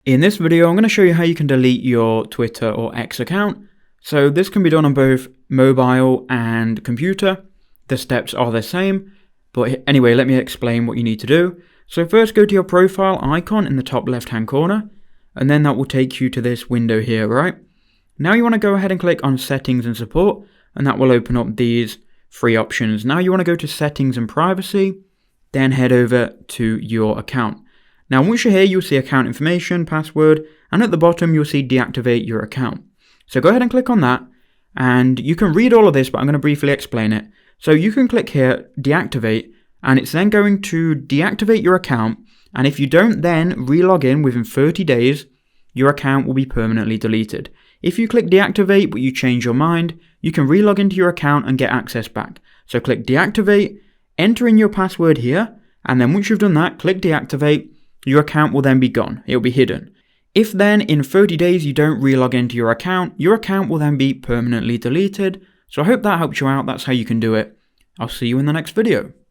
In this video, I'm going to show you how you can delete your Twitter or X account. So this can be done on both mobile and computer. The steps are the same, but anyway, let me explain what you need to do. So first go to your profile icon in the top left-hand corner, and then that will take you to this window here, right? Now you want to go ahead and click on Settings and Support, and that will open up these three options. Now you want to go to Settings and Privacy, then head over to your account. Now once you're here, you'll see account information, password, and at the bottom you'll see deactivate your account. So go ahead and click on that, and you can read all of this, but I'm going to briefly explain it. So you can click here, deactivate, and it's then going to deactivate your account, and if you don't then relog in within 30 days, your account will be permanently deleted. If you click deactivate but you change your mind, you can relog into your account and get access back. So click deactivate, enter in your password here, and then once you've done that, click deactivate. Your account will then be gone. It will be hidden. If then in 30 days you don't relog into your account will then be permanently deleted. So I hope that helps you out. That's how you can do it. I'll see you in the next video.